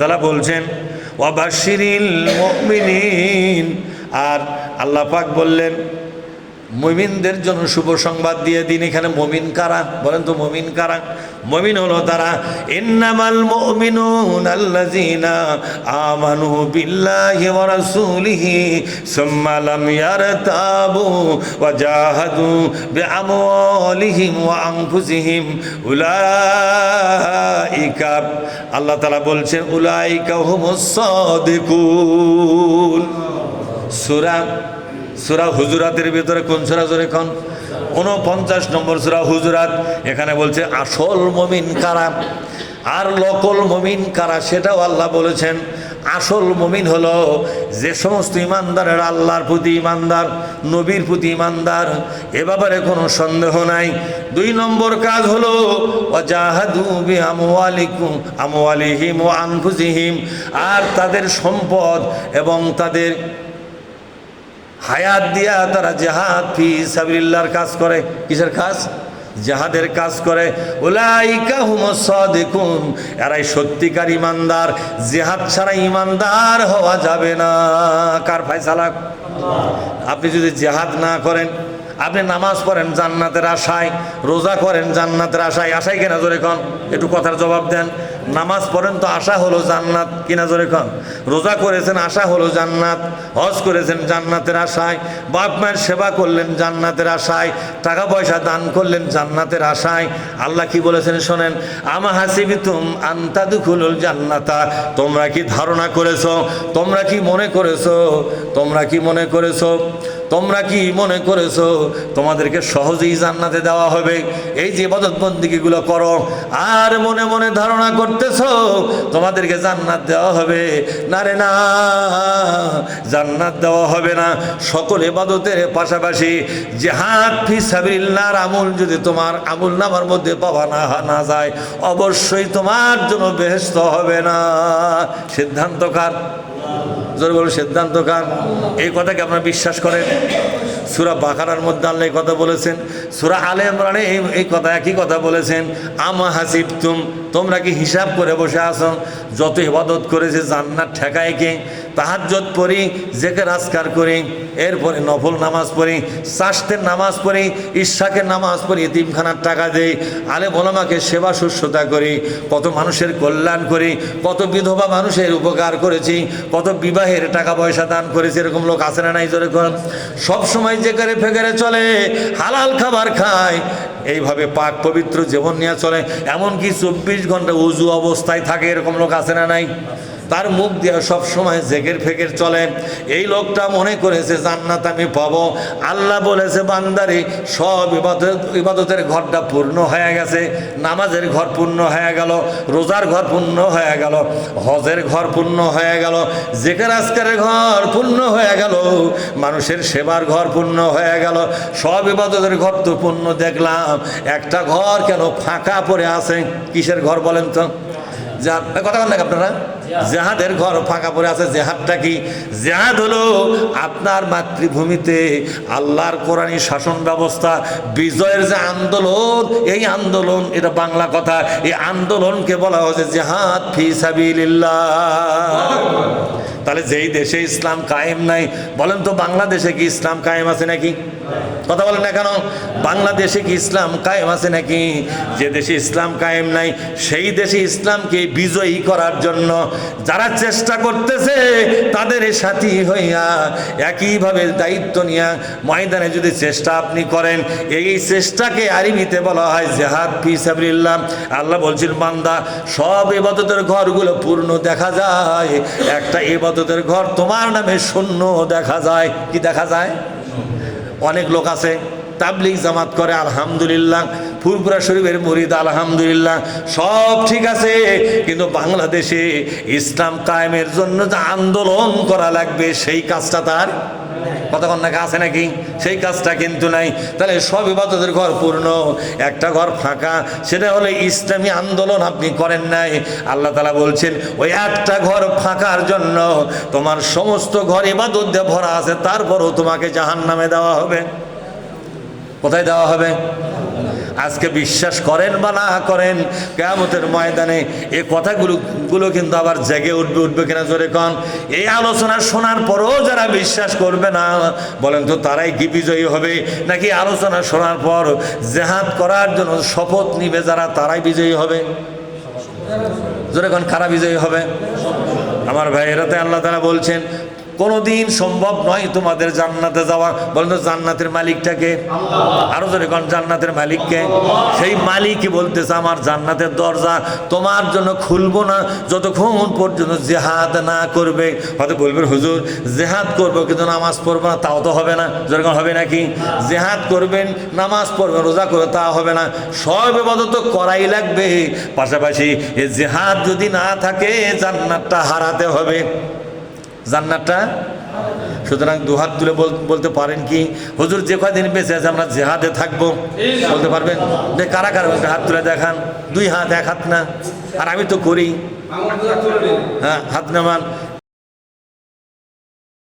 তারা বলছেন ওয়াবাশিরিল মুমিনিন, আর আল্লাহ পাক বললেন মুমিনদের জন্য শুভ সংবাদ দিয়ে দিন। এখানে মুমিন কারা বলেন তো? মুমিন কারা? মুমিন হলো তারা ইন্নামাল মুমিনুন আল্লাযীনা আমানু বিল্লাহি ওয়া রাসূলিহি সুম্মা লাম ইয়ারতাবু ওয়া জাহাদু বিআমওয়ালিহিম ওয়া আনফুসিহিম উলাইকা, আল্লাহ তাআলা বলছেন উলাইকা হুমুস সাদিকুন। সূরা হুজুরাতের ভিতরে কোন সূরা জোরে কোন? 49 নম্বর সূরা হুজুরাত। এখানে বলছে আসল মুমিন কারা আর নকল মুমিন কারা সেটাও আল্লাহ বলেছেন। আসল মুমিন হলো যে সমস্ত ইমানদারের আল্লাহর প্রতি ইমানদার, নবীর প্রতি ইমানদার, এ ব্যাপারে কোনো সন্দেহ নাই। 2 নম্বর কাজ হলো ওয়াজাহাদু বিআমওয়ালিহিম ওয়া আনফুসিহিম, আর তাদের সম্পদ এবং তাদের হায়াত দিয়া তারা জিহাদ ফি সাবিলিল্লাহর কাজ করে। কিসের কাজ? জিহাদের কাজ করে। উলাইকা হুমুস সাদিকুন, এরাই সত্যিকার ইমানদার। জিহাদ ছাড়া ইমানদার হওয়া যাবে না। কার ফয়সালা? আপনি যদি জিহাদ না করেন, আপনি নামাজ পড়েন জান্নাতের আশায়, রোজা করেন জান্নাতের আশায়, আশায় কিনা জোরে কন? একটু কথার জবাব দেন। নামাজ পড়েন তো আশা হলো জান্নাত, কিনা জোরে কন? রোজা করেছেন আশা হলো জান্নাত, হজ করেছেন জান্নাতের আশায়, বাপ মায়ের সেবা করলেন জান্নাতের আশায়, টাকা পয়সা দান করলেন জান্নাতের আশায়। আল্লাহ কি বলেছেন শোনেন, আমা হাসিবিতুম আন তাদখুলুল জান্নাতা, তোমরা কি ধারণা করেছো, তোমরা কি মনে করেছো, তোমরা কি মনে করেছো, তোমরা কি মনে করেছো তোমাদেরকে সহজেই জান্নাতে দেওয়া হবে? এই যে ইবাদত বন্দেগীগুলো করো আর মনে মনে ধারণা করতেছো তোমাদেরকে জান্নাত দেওয়া হবে। না রে না, জান্নাত দেওয়া হবে না। সকল ইবাদতের পাশাপাশি জিহাদ ফি সাবিলিল্লাহর আমল যদি তোমার আমল নামার মধ্যে পাওয়া না যায়, অবশ্যই তোমার জন্য বেহেশত হবে না। সিদ্ধান্ত কার? জোরে বলুন, সিদ্ধান্ত কার? এই কথাকে আপনারা বিশ্বাস করেন? সূরা বাকারার মধ্যে আল্লাহ এই কথা বলেছেন, সূরা আলে ইমরানে এই কথা একই কথা বলেছেন। আমা হাসিবতুম, তোমরা কি হিসাব করে বসে আছো যত ইবাদত করেছে জান্নাত ঠেকায় কে? তাহাজ্জুদ পড়ি, জিকির আজকার করি, এরপরে নফল নামাজ পড়ি, চাষতের নামাজ পড়ি, ইশাকের নামাজ পড়ি, এতিমখানার টাকা দেই, আলেম ওলামাকে সেবা শুশ্রূষা করি, কত মানুষের কল্যাণ করি, কত বিধবা মানুষের উপকার করেছি, কত বিবাহের টাকা পয়সা দান করেছি। এরকম লোক আছে না নাই জোরে করেন? সবসময় জেকারে ফেকারে চলে, হালাল খাবার খায়, এইভাবে পাক পবিত্র জীবন নিয়ে চলে, এমনকি 24 ঘন্টা উজু অবস্থায় থাকে। এরকম লোক আছে না নাই? তার মুখ দিয়ে সব সময় জেকের ফেকের চলে। এই লোকটা মনে করেছে জান্নাত আমি পাবো। আল্লাহ বলেছে বান্দারে সব ইবাদতের ঘরটা পূর্ণ হয়ে গেছে, নামাজের ঘর পূর্ণ হয়ে গেল, রোজার ঘর পূর্ণ হয়ে গেল, হজের ঘর পূর্ণ হয়ে গেল, জিকির আজকারের ঘর পূর্ণ হয়ে গেল, মানুষের সেবার ঘর পূর্ণ হয়ে গেল, সব ইবাদতের ঘর তো পূর্ণ দেখলাম, একটা ঘর কেন ফাঁকা পড়ে আছে? কিসের ঘর বলেন তো? কথা বলেন না আপনারা? জিহাদের ঘর ফাঁকা পড়ে আছে। জিহাদটা কি? জিহাদ হলো আপনার মাতৃভূমিতে আল্লাহর কোরআনী শাসন ব্যবস্থা বিজয়ের যে আন্দোলন, এই আন্দোলন, এটা বাংলা কথা, এই আন্দোলনকে বলা হয়েছে জিহাদ ফি সাবিলিল্লাহ। তাহলে যেই দেশে ইসলাম কায়েম নাই, বলেন তো বাংলাদেশে কি ইসলাম কায়েম আছে নাকি? কথা বলেন না কেন? বাংলাদেশে কি ইসলাম কায়েম আছে নাকি? যে দেশে ইসলাম কায়েম নাই সেই দেশে ইসলামকে বিজয়ী করার জন্য যারা চেষ্টা করতেছে তাদের সাথী হইয়া একইভাবে দায়িত্ব নিয়ে ময়দানে যদি চেষ্টা আপনি করেন, এই চেষ্টাকে আরবিতে বলা হয় জিহাদ ফি সাবিলিল্লাহ। আল্লাহ বলছেন বান্দা সব ইবাদতের ঘরগুলো পূর্ণ দেখা যায়, একটা ইবাদতের ঘর তোমার নামে শূন্য দেখা যায়। কি দেখা যায়? অনেক লোক আছে তাবলিগ জামাত করে আলহামদুলিল্লাহ, ফুরফুরা শরীফের মুরিদ আলহামদুলিল্লাহ, সব ঠিক আছে, কিন্তু বাংলাদেশে ইসলাম কায়েমের জন্য যে আন্দোলন করা লাগবে সেই কাজটা তার কতক্ষণ নাকি আছে নাকি? সেই কাজটা কিন্তু নাই। তাহলে সব ইবাদতের ঘর পূর্ণ, একটা ঘর ফাঁকা, সেটা হলো ইসলামী আন্দোলন আপনি করেন নাই। আল্লাহ তাআলা বলছেন ওই একটা ঘর ফাঁকার জন্য তোমার সমস্ত ঘর ইবাদত দিয়ে ভরা আছে, তারপরও তোমাকে জাহান্নামে দেওয়া হবে। কোথায় দেওয়া হবে? আজকে বিশ্বাস করেন বা না করেন, কিয়ামতের ময়দানে এই কথাগুলো কিন্তু আবার জেগে উঠবে কিনা জোরে কন। এই আলোচনা শোনার পরও যারা বিশ্বাস করবে না, বলেন তো তারাই কি বিজয়ী হবে, নাকি আলোচনা শোনার পর জিহাদ করার জন্য শপথ নিবে যারা তারাই বিজয়ী হবে? জোরে কন, কারা বিজয়ী হবে? আমার ভাইয়েরাতে আল্লাহ তাআলা বলছেন কোনোদিন সম্ভব নয় তোমাদের জান্নাতে যাওয়া। বলেন তো জান্নাতের মালিকটাকে? আরো জোরে কোন, জান্নাতের মালিককে? সেই মালিকই বলতেছে আমার জান্নাতের দরজা তোমার জন্য খুলবো না যতক্ষণ পর্যন্ত জিহাদ না করবে। হয়তো বলবেন হুজুর জিহাদ করবো কিন্তু নামাজ পড়বো না, তাও তো হবে না। যেরকম হবে নাকি? জিহাদ করবেন, নামাজ পড়বেন, রোজা করবে, তা হবে না। সব ইবাদত করাই লাগবে, পাশাপাশি এই জিহাদ যদি না থাকে জান্নাতটা হারাতে হবে, জান্নাতটা। সুতরাং দুহাত তুলে বলতে পারেন কি হুজুর যে কয়দিন বেঁচে আছে আমরা জিহাদে থাকবো? বলতে পারবেন? যে কারা কারা হাত তুলে দেখান। দুই হাত, এক হাত না। আর আমি তো করি। হ্যাঁ, হাত নামান।